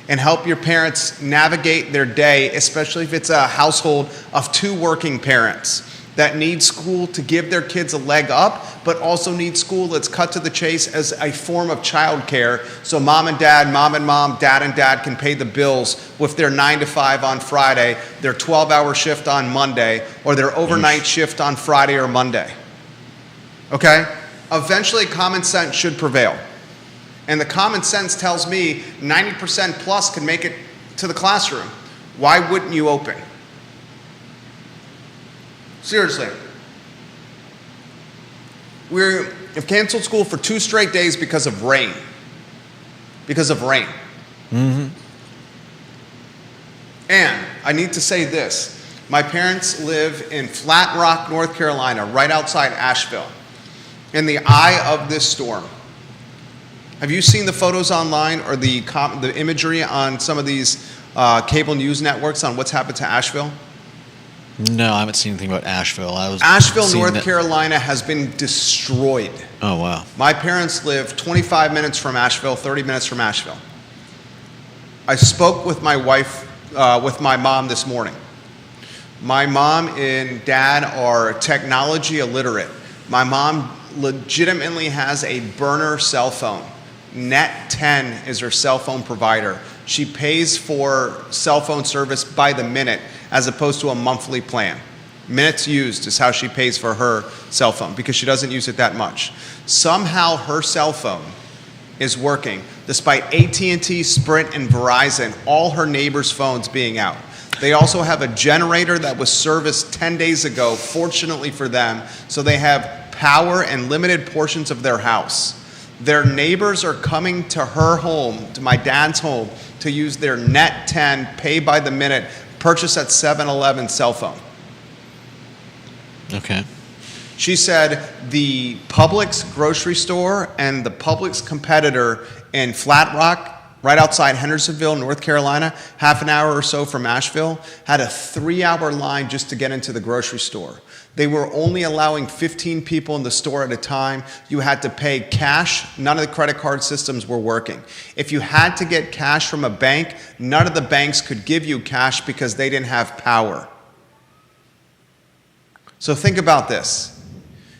And help your parents navigate their day, especially if it's a household of 2 working parents that need school to give their kids a leg up, but also need school that's cut to the chase as a form of childcare, so mom and mom, dad and dad can pay the bills with their 9 to 5 on Friday, their 12-hour shift on Monday, or their overnight shift on Friday or Monday. Okay? Eventually, common sense should prevail. And the common sense tells me 90% plus can make it to the classroom. Why wouldn't you open? Seriously. We have canceled school for 2 straight days because of rain. Because of rain. Mm-hmm. And I need to say this. My parents live in Flat Rock, North Carolina, right outside Asheville, in the eye of this storm. Have you seen the photos online or the imagery on some of these cable news networks on what's happened to Asheville? No, I haven't seen anything about Asheville. Asheville, North Carolina has been destroyed. Oh, wow. My parents live 25 minutes from Asheville, 30 minutes from Asheville. I spoke with my wife, with my mom this morning. My mom and dad are technology illiterate. My mom legitimately has a burner cell phone. Net 10 is her cell phone provider. She pays for cell phone service by the minute as opposed to a monthly plan. Minutes used is how she pays for her cell phone because she doesn't use it that much. Somehow her cell phone is working despite AT&T, Sprint, and Verizon, all her neighbors' phones being out. They also have a generator that was serviced 10 days ago, fortunately for them, so they have power in limited portions of their house. Their neighbors are coming to her home, to my dad's home, to use their Net 10, pay by the minute, purchase at 7-Eleven cell phone. Okay. She said the Publix grocery store and the Publix competitor in Flat Rock, right outside Hendersonville, North Carolina, half an hour or so from Asheville, had a 3-hour line just to get into the grocery store. They were only allowing 15 people in the store at a time. You had to pay cash. None of the credit card systems were working. If you had to get cash from a bank, none of the banks could give you cash because they didn't have power. So think about this.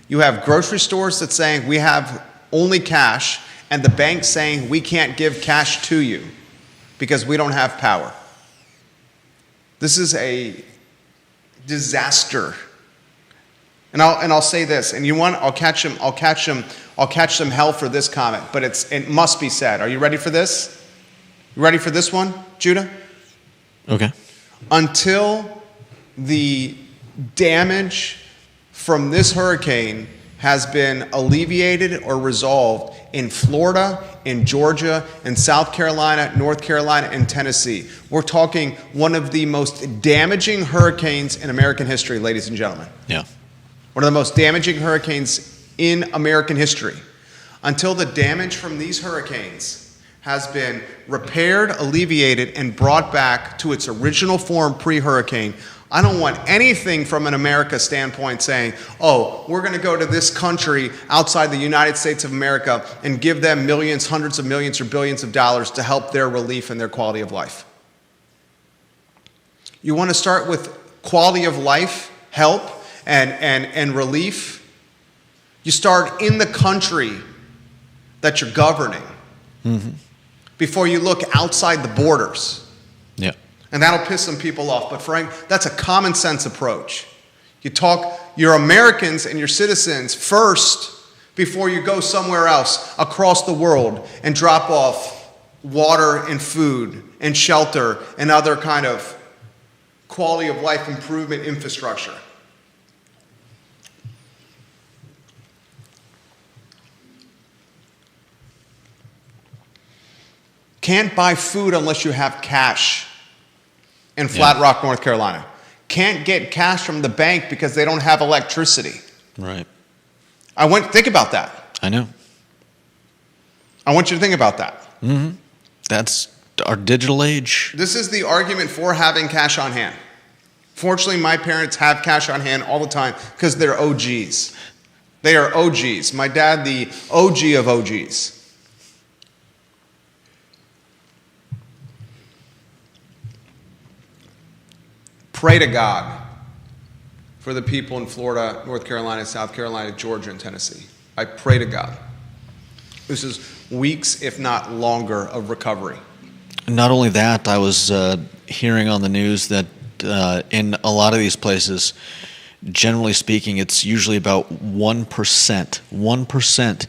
You have grocery stores that saying we have only cash, and the bank saying we can't give cash to you because we don't have power. This is a disaster. And I'll say this, and you want I'll catch them hell for this comment, but it must be said. Are you ready for this? You ready for this one, Judah? Okay. Until the damage from this hurricane has been alleviated or resolved in Florida, in Georgia, in South Carolina, North Carolina, and Tennessee. We're talking one of the most damaging hurricanes in American history, ladies and gentlemen. Yeah. One of the most damaging hurricanes in American history. until the damage from these hurricanes has been repaired, alleviated, and brought back to its original form pre-hurricane. I don't want anything from an America standpoint saying, oh, we're going to go to this country outside the United States of America and give them millions, hundreds of millions, or billions of dollars to help their relief and their quality of life. You want to start with quality of life, help, and relief? You start in the country that you're governing before you look outside the borders. Yeah. And that'll piss some people off. But Frank, that's a common sense approach. You talk your Americans and your citizens first before you go somewhere else across the world and drop off water and food and shelter and other kind of quality of life improvement infrastructure. Can't buy food unless you have cash in Flat Rock, North Carolina. Can't get cash from the bank because they don't have electricity. Right. Think about that. I know. I want you to think about that. That's our digital age. This is the argument for having cash on hand. Fortunately, my parents have cash on hand all the time because they're OGs. They are OGs. My dad, the OG of OGs. Pray to God for the people in Florida, North Carolina, South Carolina, Georgia, and Tennessee. I pray to God. This is weeks, if not longer, of recovery. Not only that, I was hearing on the news that in a lot of these places, generally speaking, it's usually about 1%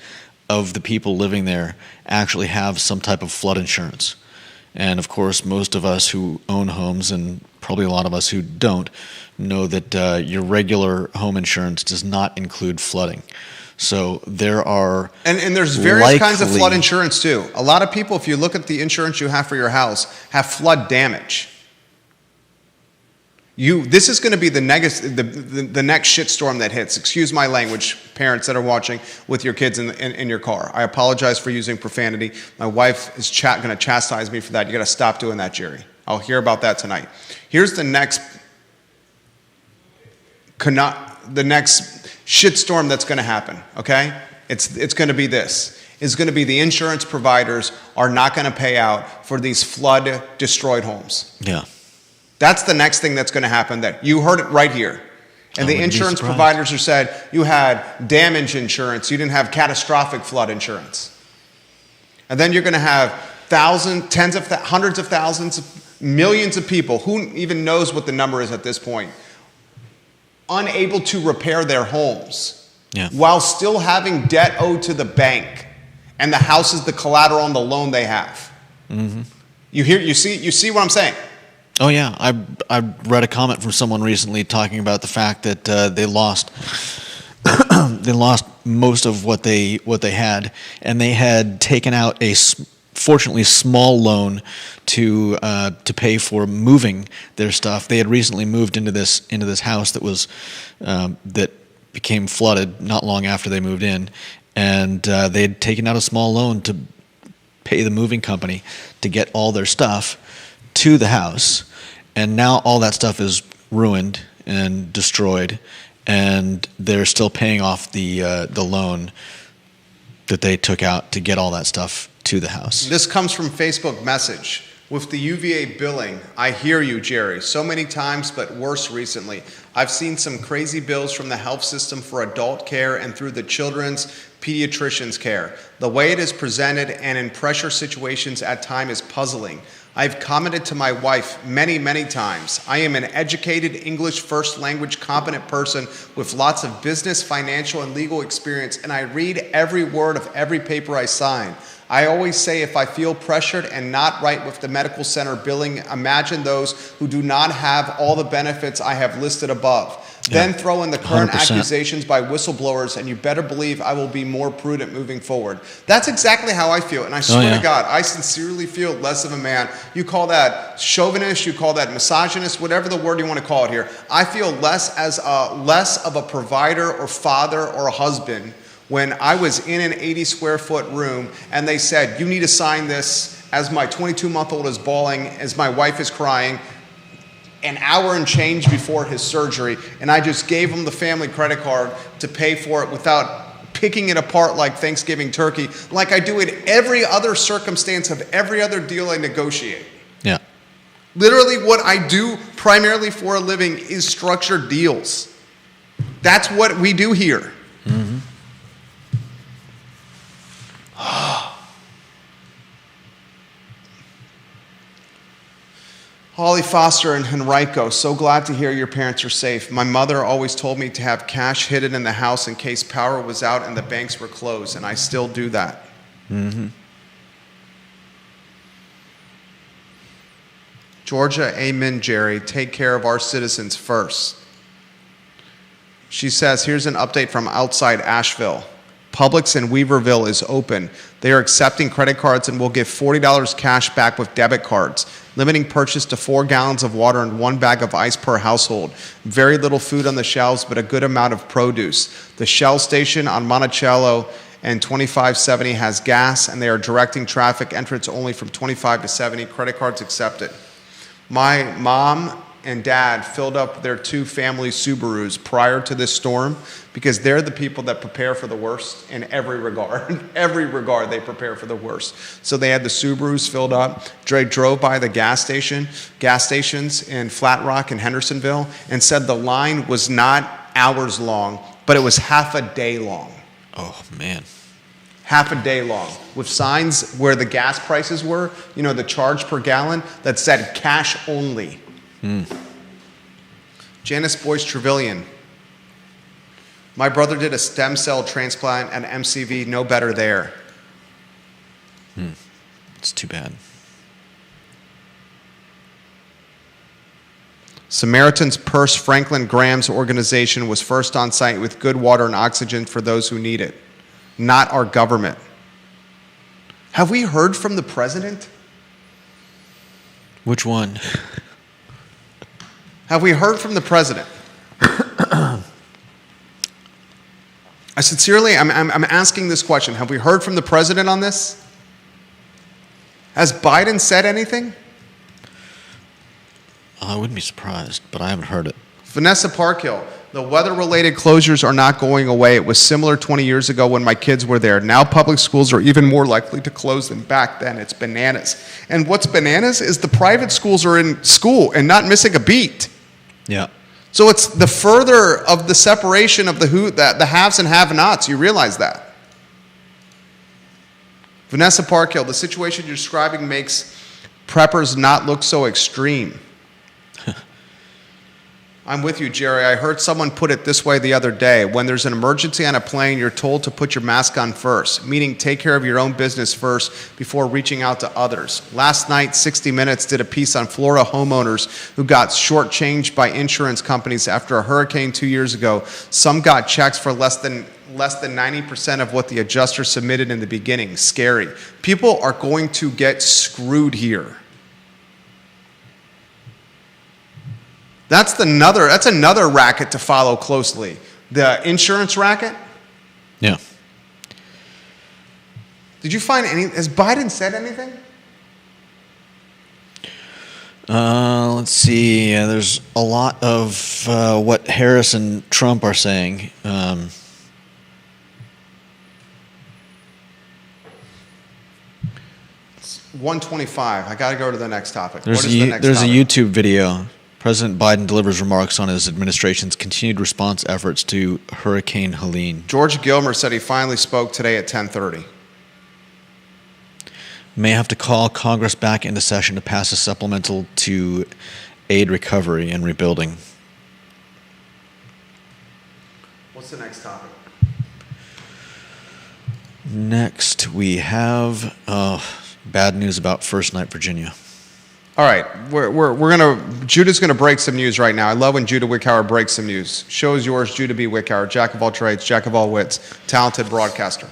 of the people living there actually have some type of flood insurance. And of course, most of us who own homes, and probably a lot of us who don't, know that your regular home insurance does not include flooding. So there are and there's various kinds of flood insurance too. A lot of people, if you look at the insurance you have for your house, have flood damage. This is going to be the next shitstorm that hits. Excuse my language, parents that are watching with your kids in your car. I apologize for using profanity. My wife is going to chastise me for that. You got to stop doing that, Jerry. I'll hear about that tonight. Here's the next shitstorm that's going to happen. Okay, it's going to be this. It's going to be the insurance providers are not going to pay out for these flood destroyed homes. Yeah. That's the next thing that's going to happen. That you heard it right here. And the insurance providers have said you had damage insurance, you didn't have catastrophic flood insurance. And then you're going to have hundreds of thousands, millions of people, who even knows what the number is at this point, unable to repair their homes while still having debt owed to the bank. And the house is the collateral on the loan they have. You see what I'm saying? Oh yeah, I read a comment from someone recently talking about the fact that they lost most of what they had, and they had taken out a fortunately small loan to pay for moving their stuff. They had recently moved into this house that was that became flooded not long after they moved in, and they had taken out a small loan to pay the moving company to get all their stuff to the house. And now all that stuff is ruined and destroyed, and they're still paying off the loan that they took out to get all that stuff to the house. This comes from Facebook message. With the UVA billing, I hear you, Jerry, so many times, but worse recently. I've seen some crazy bills from the health system for adult care and through the children's pediatrician's care. The way it is presented and in pressure situations at times is puzzling. I've commented to my wife many, many times. I am an educated English first language competent person with lots of business, financial, and legal experience, and I read every word of every paper I sign. I always say if I feel pressured and not right with the medical center billing, imagine those who do not have all the benefits I have listed above. Then throw in the current 100%. accusations by whistleblowers, and you better believe I will be more prudent moving forward. That's exactly how I feel, and I swear to God, I sincerely feel less of a man. You call that chauvinist, you call that misogynist, whatever the word you want to call it here. I feel less of a provider or father or a husband when I was in an 80 square foot room and they said, you need to sign this as my 22-month-old is bawling, as my wife is crying, an hour and change before his surgery, and I just gave him the family credit card to pay for it without picking it apart like Thanksgiving turkey, like I do in every other circumstance of every other deal I negotiate. Yeah. Literally what I do primarily for a living is structured deals. That's what we do here. Mm-hmm. Holly Foster and Henrico, so glad to hear your parents are safe. My mother always told me to have cash hidden in the house in case power was out and the banks were closed, and I still do that. Mm-hmm. Georgia, amen, Jerry. Take care of our citizens first. She says, here's an update from outside Asheville. Publix in Weaverville is open. They are accepting credit cards and will give $40 cash back with debit cards, limiting purchase to 4 gallons of water and 1 bag of ice per household. Very little food on the shelves, but a good amount of produce. The Shell station on Monticello and 2570 has gas, and they are directing traffic entrance only from 25 to 70. Credit cards accepted. My mom and dad filled up their 2 family Subarus prior to this storm because they're the people that prepare for the worst in every regard. In every regard, they prepare for the worst. So they had the Subarus filled up. Dre drove by the gas stations in Flat Rock and Hendersonville, and said the line was not hours long, but it was half a day long. Oh, man. Half a day long, with signs where the gas prices were, you know, the charge per gallon, that said cash only. Janice Boyce Trevelyan. My brother did a stem cell transplant at MCV, no better there. It's too bad. Samaritan's Purse Franklin Graham's organization was first on site with good water and oxygen for those who need it, not our government. Have we heard from the president? Which one? Have we heard from the president? I sincerely, I'm asking this question. Have we heard from the president on this? Has Biden said anything? I wouldn't be surprised, but I haven't heard it. Vanessa Parkhill, the weather-related closures are not going away. It was similar 20 years ago when my kids were there. Now public schools are even more likely to close than back then. It's bananas. And what's bananas is the private schools are in school and not missing a beat. Yeah. So it's the further of the separation of the haves and have-nots. You realize that. Vanessa Parkhill, the situation you're describing makes preppers not look so extreme. I'm with you, Jerry. I heard someone put it this way the other day. When there's an emergency on a plane, you're told to put your mask on first, meaning take care of your own business first before reaching out to others. Last night, 60 Minutes did a piece on Florida homeowners who got shortchanged by insurance companies after a hurricane 2 years ago. Some got checks for less than 90% of what the adjuster submitted in the beginning. Scary. People are going to get screwed here. That's another racket to follow closely. The insurance racket. Yeah. Did you find has Biden said anything? Let's see. There's a lot of what Harris and Trump are saying. 125. I got to go to the next topic. There's a YouTube video. President Biden delivers remarks on his administration's continued response efforts to Hurricane Helene. George Gilmer said he finally spoke today at 10:30. May have to call Congress back into session to pass a supplemental to aid recovery and rebuilding. What's the next topic? Next, we have bad news about First Night Virginia. All right, Judah's gonna break some news right now. I love when Judah Wickhauer breaks some news. Show is yours, Judah B. Wickhauer, jack of all trades, jack of all wits, talented broadcaster.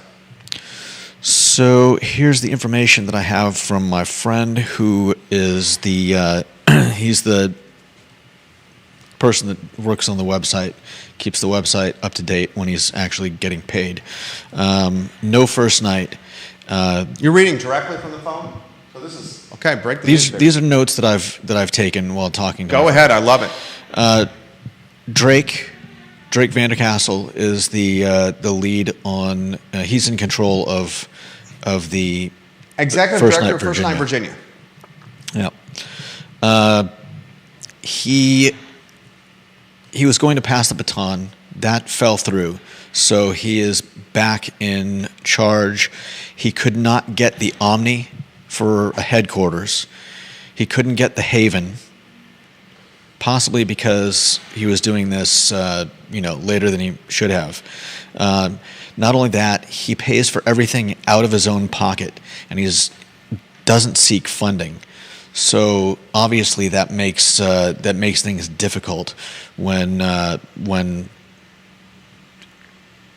So here's the information that I have from my friend who is he's the person that works on the website keeps the website up to date when he's actually getting paid. No first night. You're reading directly from the phone? So this is, okay, break the news. These are notes that I've taken while talking to Go him. ahead, I love it. Drake Vandercastle is the lead on. He's in control of the Executive First Director Night of First Night Virginia. Yeah. He was going to pass the baton. That fell through. So he is back in charge. He could not get the Omni for a headquarters. He couldn't get the Haven, possibly because he was doing this later than he should have. Not only that, he pays for everything out of his own pocket, and he doesn't seek funding. So obviously that makes things difficult when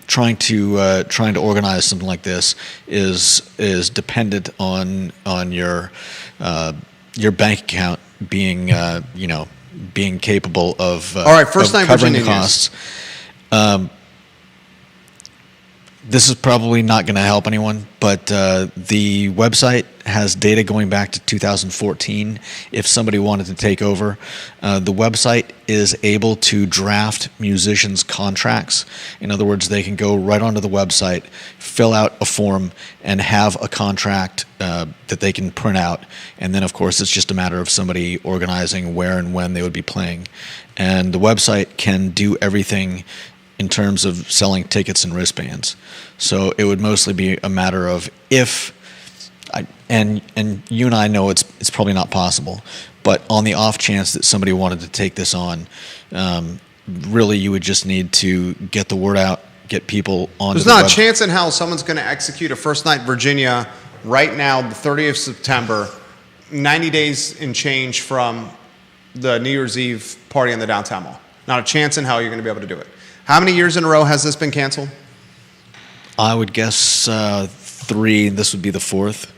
trying to organize something like this is dependent on your bank account being being capable of all right, First Night covering Virginia the costs. This is probably not going to help anyone, but the website has data going back to 2014. If somebody wanted to take over, the website is able to draft musicians' contracts. In other words, they can go right onto the website, fill out a form, and have a contract that they can print out. And then, of course, it's just a matter of somebody organizing where and when they would be playing. And the website can do everything in terms of selling tickets and wristbands. So it would mostly be a matter of and you and I know it's probably not possible, but on the off chance that somebody wanted to take this on, really you would just need to get the word out, get people on. There's not a chance in hell someone's going to execute a First Night Virginia right now, the 30th of September, 90 days and change from the New Year's Eve party in the downtown mall. Not a chance in hell you're going to be able to do it. How many years in a row has this been canceled? I would guess 3. This would be the 4th.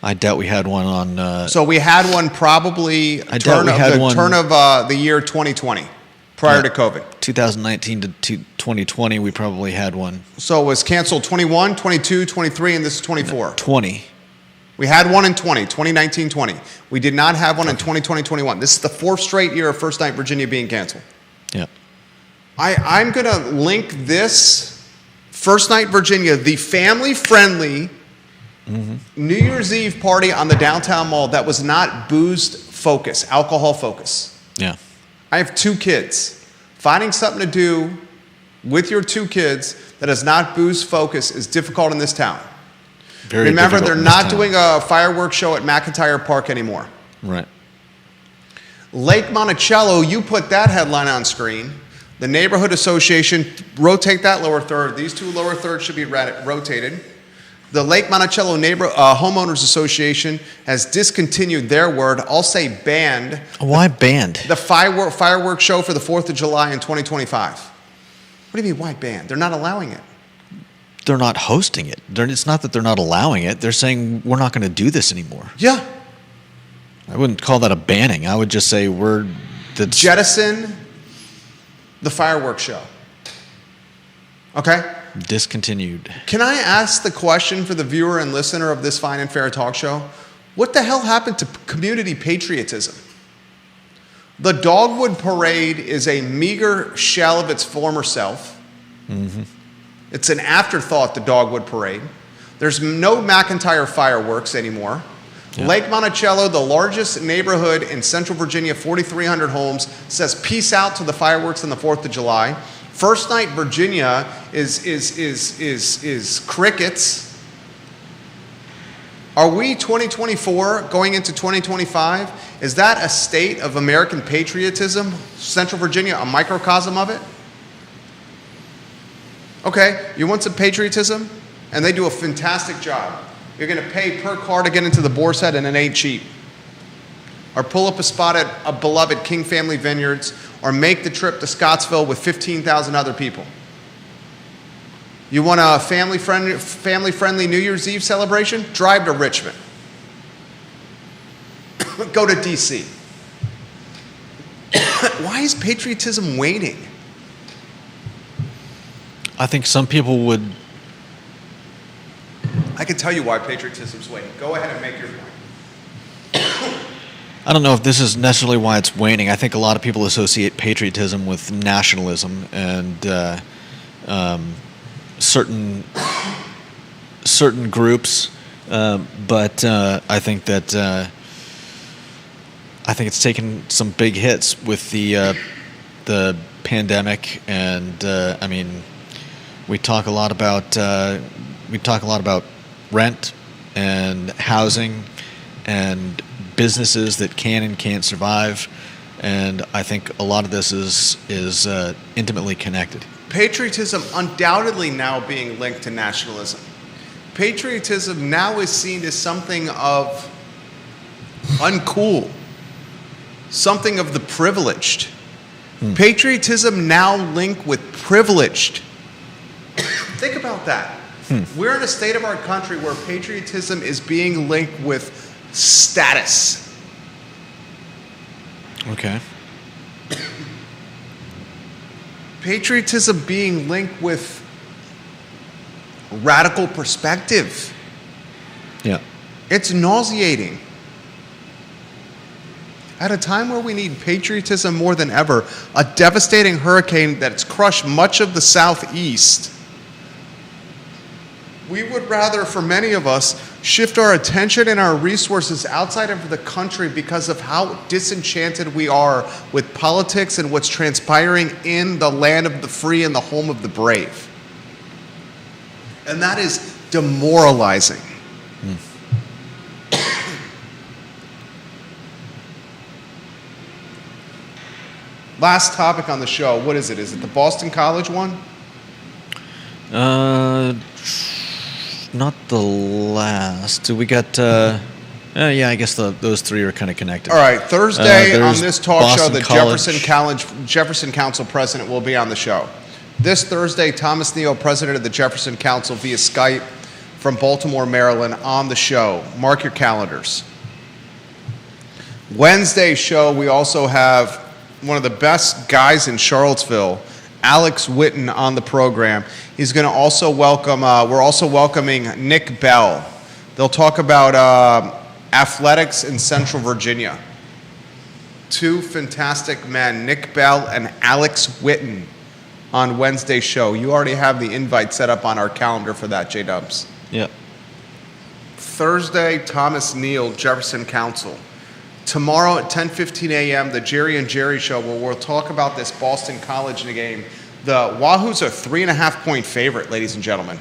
I doubt we had one on. So we had one probably turn of the year 2020, prior to COVID. 2019 to 2020, we probably had one. So it was canceled 21, 22, 23, and this is 24. 20. We had one in 2019, 20. We did not have one in 2020, 21. This is the 4th straight year of First Night Virginia being canceled. Yeah. I'm going to link this First Night Virginia, the family-friendly New Year's Eve party on the downtown mall that was not booze focus, alcohol focus. Yeah. I have 2 kids. Finding something to do with your 2 kids that is not booze focus is difficult in this town. Remember, they're not doing a fireworks show at McIntyre Park anymore. Right. Lake Monticello, you put that headline on screen. The neighborhood association, rotate that lower third. These 2 lower thirds should be rotated. The Lake Monticello Homeowners Association has discontinued their word. I'll say banned. Why banned? The fireworks show for the 4th of July in 2025. What do you mean, why banned? They're not allowing it. They're not hosting it. It's not that they're not allowing it. They're saying we're not going to do this anymore. Yeah. I wouldn't call that a banning. I would just say jettison the fireworks show. Okay? Discontinued. Can I ask the question for the viewer and listener of this fine and fair talk show? What the hell happened to community patriotism? The Dogwood Parade is a meager shell of its former self. Mm-hmm. It's an afterthought, the Dogwood Parade. There's no McIntyre fireworks anymore. Yeah. Lake Monticello, the largest neighborhood in Central Virginia, 4,300 homes, says peace out to the fireworks on the 4th of July. First Night Virginia is crickets. Are we 2024 going into 2025? Is that a state of American patriotism? Central Virginia, a microcosm of it? Okay, you want some patriotism? And they do a fantastic job. You're going to pay per car to get into the Boar's Head, and it ain't cheap. Or pull up a spot at a beloved King Family Vineyards, or make the trip to Scottsville with 15,000 other people. You want a family-friendly New Year's Eve celebration? Drive to Richmond. Go to D.C. Why is patriotism waning? I think some people would. I can tell you why patriotism's waning. Go ahead and make your point. I don't know if this is necessarily why it's waning. I think a lot of people associate patriotism with nationalism and certain groups, but I think that I think it's taken some big hits with the pandemic, and I mean, we talk a lot about rent and housing and businesses that can and can't survive, and I think a lot of this is intimately connected. Patriotism undoubtedly now being linked to nationalism. Patriotism now is seen as something of uncool, something of the privileged. Patriotism now linked with privileged. Think about that. We're in a state of our country where patriotism is being linked with status. Okay. Patriotism being linked with radical perspective. Yeah. It's nauseating. At a time where we need patriotism more than ever, a devastating hurricane that's crushed much of the Southeast, we would rather, for many of us, shift our attention and our resources outside of the country because of how disenchanted we are with politics and what's transpiring in the land of the free and the home of the brave. And that is demoralizing. Last topic on the show, what is it? Is it the Boston College one? Not the last. We got. Yeah, I guess those three are kind of connected. All right, Thursday on There's this talk Boston show, the College. Jefferson Council president will be on the show. This Thursday, Thomas Neal, president of the Jefferson Council, via Skype from Baltimore, Maryland, on the show. Mark your calendars. Wednesday's show, we also have one of the best guys in Charlottesville, Alex Witten, on the program. He's going to also welcome, we're also welcoming Nick Bell. They'll talk about athletics in Central Virginia. Two fantastic men, Nick Bell and Alex Witten, on Wednesday's show. You already have the invite set up on our calendar for that, J-Dubs. Yeah. Thursday, Thomas Neal, Jefferson Council. Tomorrow at 10:15 a.m., the Jerry and Jerry Show, where we'll talk about this Boston College game. The Wahoos are 3.5-point favorite, ladies and gentlemen.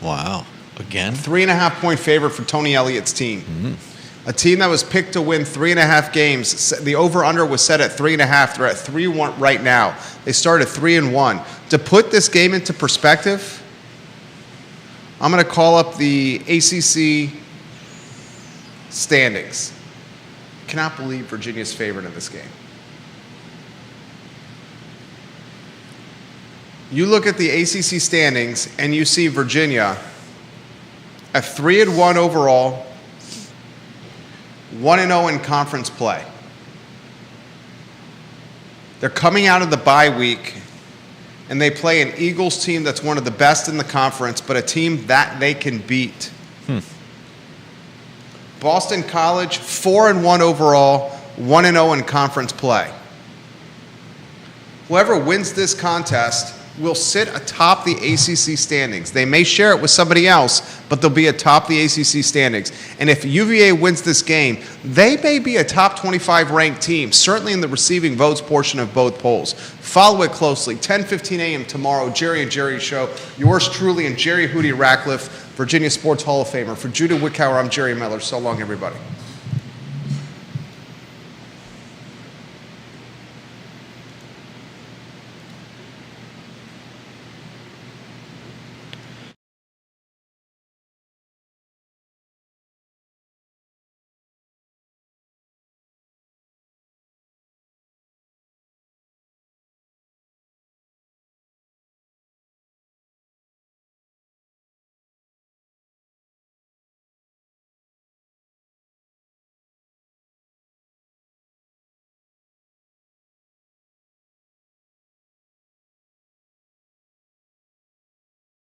Wow. Again? 3.5-point favorite for Tony Elliott's team. Mm-hmm. A team that was picked to win 3.5 games. The over-under was set at 3.5. They're at 3-1 right now. They started 3-1. To put this game into perspective, I'm going to call up the ACC standings. Cannot believe Virginia's favored in this game. You look at the ACC standings and you see Virginia at 3-1 overall, 1-0 in conference play. They're coming out of the bye week and they play an Eagles team that's one of the best in the conference, but a team that they can beat. Boston College, 4-1 overall, 1-0 in conference play. Whoever wins this contest will sit atop the ACC standings. They may share it with somebody else, but they'll be atop the ACC standings. And if UVA wins this game, they may be a top 25 ranked team, certainly in the receiving votes portion of both polls. Follow it closely. 10:15 a.m. tomorrow, Jerry and Jerry Show. Yours truly and Jerry Hootie Ratcliffe, Virginia Sports Hall of Famer. For Judah Wickower, I'm Jerry Miller. So long, everybody.